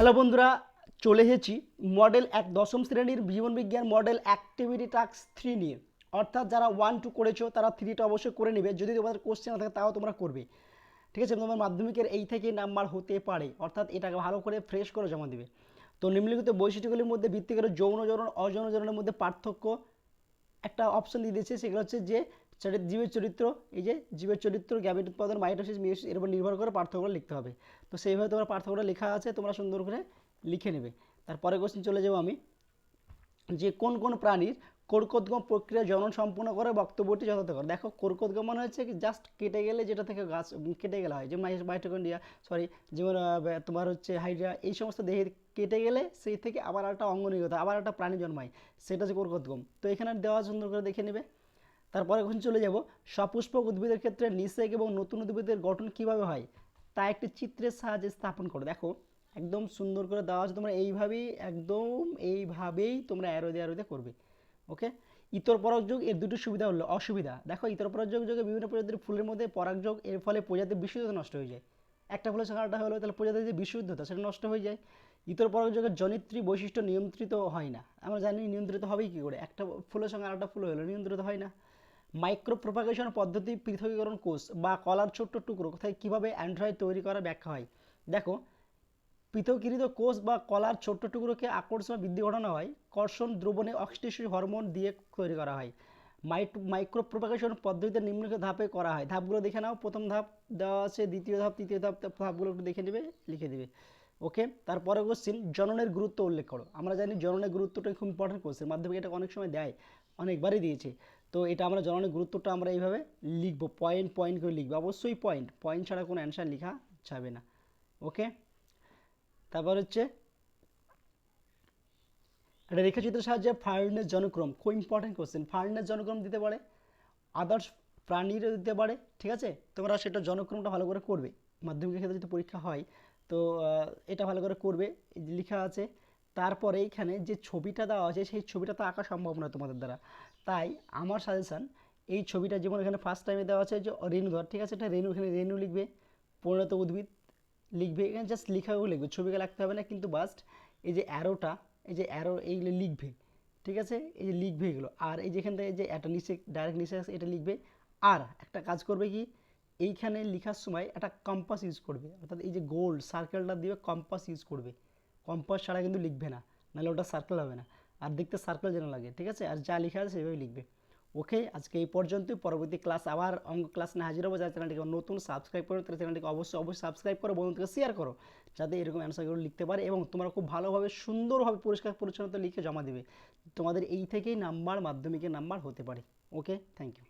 Hello বন্ধুরা, চলে এসেছি মডেল এক দশম শ্রেণীর জীবন বিজ্ঞান মডেল অ্যাক্টিভিটি টাস্ক 3 নিয়ে। অর্থাৎ যারা 1-2 করেছো তারা 3টা অবশ্যই করে নেবে। যদি তোমাদের কোশ্চেন না থাকে তাও তোমরা করবে, ঠিক আছে? তোমার মাধ্যমিকের এই থেকে নাম্বার হতে পারে, অর্থাৎ এটাকে ভালো করে ফ্রেশ করে জমা দিবে। তো নিম্নলিখিত বৈশিষ্ট্যগুলির মধ্যে ভিত্তি করে যৌন জনন অযৌন জননের মধ্যে পার্থক্য একটা অপশন দিয়ে দিয়েছে, সেগুলো হচ্ছে যে জীবের চরিত্র, এই যে জীবের চরিত্র, গ্যামেট উৎপাদন, মাইটোসিস, মিয়োসিস, এর উপর নির্ভর করে পার্থক্যগুলো লিখতে হবে। তো সেইভাবে তোমার পার্থক্যটা লেখা আছে, তোমরা সুন্দর করে লিখে নেবে। তারপরে কোশ্চেন চলে যাবো আমি, যে কোন কোন প্রাণীর কোরকোদ্গম প্রক্রিয়া জনন সম্পূর্ণ করে বক্তব্যটি যথার্থ করে। দেখো, কোরকোদ্গম মানে হচ্ছে জাস্ট কেটে গেলে যেটা থেকে গাছ কেটে গেলে হয়, যেমন মাইটোকন্ড্রিয়া, সরি, যেমন তোমার হচ্ছে হাইড্রা, এই সমস্ত দেহে কেটে গেলে সেই থেকে আবার একটা অঙ্গ নির্গত, আবার একটা প্রাণী জন্মায়, সেটা হচ্ছে কোরকোদ্গম। তো এখানে দেওয়া সুন্দর করে দেখে নেবে। তারপরে এখন চলে যাব, সপুষ্পক উদ্ভিদের ক্ষেত্রে নিষেক এবং নতুন উদ্ভিদের গঠন কিভাবে হয় তা একটি চিত্রের সাহায্যে স্থাপন করো। দেখো, একদম সুন্দর করে দেওয়া আছে, তোমরা এইভাবেই তোমরা অ্যারো দিয়ে করবে। ওকে। ইতর পরাগযোগ এর দুটো সুবিধা হলো, অসুবিধা দেখো, ইতর পরাগযোগ যোগে বিভিন্ন প্রজাতির ফুলের মধ্যে পরাগযোগ এর ফলে প্রজাতির বিশুদ্ধতা নষ্ট হয়ে যায়। একটা ফুলের সংখ্যা আলাদা হলো, তাহলে প্রজাতির যে বিশুদ্ধতা সেটা নষ্ট হয়ে যায়। ইতর পরাগযোগের জনিত্রী বৈশিষ্ট্য নিয়ন্ত্রিত হয় না। আমরা জানি নিয়ন্ত্রিত হবেই কী করে, একটা ফুলের সঙ্গে আরেকটা ফুল হলো, নিয়ন্ত্রিত হয় না। মাইক্রো প্রপাগেশন পদ্ধতি পৃথকীকরণ কোষ বা কলার ছোট্ট টুকরো কোথায় কীভাবে অ্যান্ড্রয়েড তৈরি করার ব্যাখ্যা হয়। দেখো, পৃথকীকৃত কোষ বা কলার ছোট্ট টুকরোকে আকর্ষণ বৃদ্ধি ঘটানো হয়, কর্ষণ দ্রবণে অক্সিটোসিন হরমোন দিয়ে তৈরি করা হয়। মাইক্রো প্রপাগেশন পদ্ধতিতে নিম্নলিখিত ধাপে করা হয়। ধাপগুলো দেখে নাও, প্রথম ধাপ দেওয়া আছে, দ্বিতীয় ধাপ, তৃতীয় ধাপ, ধাপগুলো একটু দেখে নেবে, লিখে দেবে। ওকে। তারপরে কোশ্চিন, জননের গুরুত্ব উল্লেখ করো। আমরা জানি জননের গুরুত্বটা খুব ইম্পর্টেন্ট কোশ্চেন, মাধ্যমিক এটা অনেক সময় দেয়, অনেকবারই দিয়েছে। তো এটা আমরা জননের গুরুত্বটা আমরা এইভাবে লিখবো, পয়েন্ট পয়েন্ট করে লিখবো, অবশ্যই পয়েন্ট পয়েন্ট ছাড়া কোনো অ্যান্সার লেখা যাবে না। ওকে। তারপর হচ্ছে একটা রেখাচিত্রের সাহায্যে ফার্নের জনক্রম, খুব ইম্পর্টেন্ট কোশ্চেন, ফার্নের জনক্রম দিতে পারে, আদার্স প্রাণীরও দিতে পারে, ঠিক আছে? তোমরা সেটা জনক্রমটা ভালো করে করবে, মাধ্যমিকের ক্ষেত্রে যদি পরীক্ষা হয় তো এটা ভালো করে করবে, লেখা আছে। তারপরে এইখানে যে ছবিটা দেওয়া আছে সেই ছবিটা তো আঁকা সম্ভব নয় তোমাদের দ্বারা, তাই আমার সাজেশান, এই ছবিটা যেমন এখানে ফার্স্ট টাইমে দেওয়া আছে যে রেণুধর, ঠিক আছে, এটা রেণু, এখানে রেণু লিখবে, পরিণত উদ্ভিদ লিখবে, এখানে জাস্ট লেখাগুলো লিখবে, ছবিকে লিখতে হবে না, কিন্তু বাস্ট এই যে অ্যারোটা, এই যে অ্যারো এইগুলো লিখবে, ঠিক আছে, এই যে লিখবে এগুলো, আর এই যেখান থেকে যে একটা নিচে ডাইরেক্ট নিচে আছে এটা লিখবে। আর একটা কাজ করবে কি, এইখানে লেখার সময় একটা কম্পাস ইউজ করবে, অর্থাৎ এই যে গোল সার্কেলটা দিবে, কম্পাস ইউজ করবে, কম্পাস ছাড়া কিন্তু লিখবে না, নাহলে ওটা সার্কেল হবে না, আর দেখতে সার্কেল যেন লাগে, ঠিক আছে? আর যা লেখা আছে সেভাবে লিখবে। ওকে, আজকে এই পর্যন্তই। পরবর্তী ক্লাস আবার অঙ্ক ক্লাস নিয়ে হাজির হবো। যারা চ্যানেলটিকে নতুন সাবস্ক্রাইব করো তারা চ্যানেলটিকে অবশ্যই সাবস্ক্রাইব করো, বন্ধুদেরকে শেয়ার করো, যাতে এরকম অ্যান্সারগুলো লিখতে পারে এবং তোমরা খুব ভালোভাবে সুন্দরভাবে পরিষ্কার পরিচ্ছন্নতা লিখে জমা দেবে। তোমাদের এই থেকেই নাম্বার, মাধ্যমিকের নাম্বার হতে পারে। ওকে, থ্যাংক ইউ।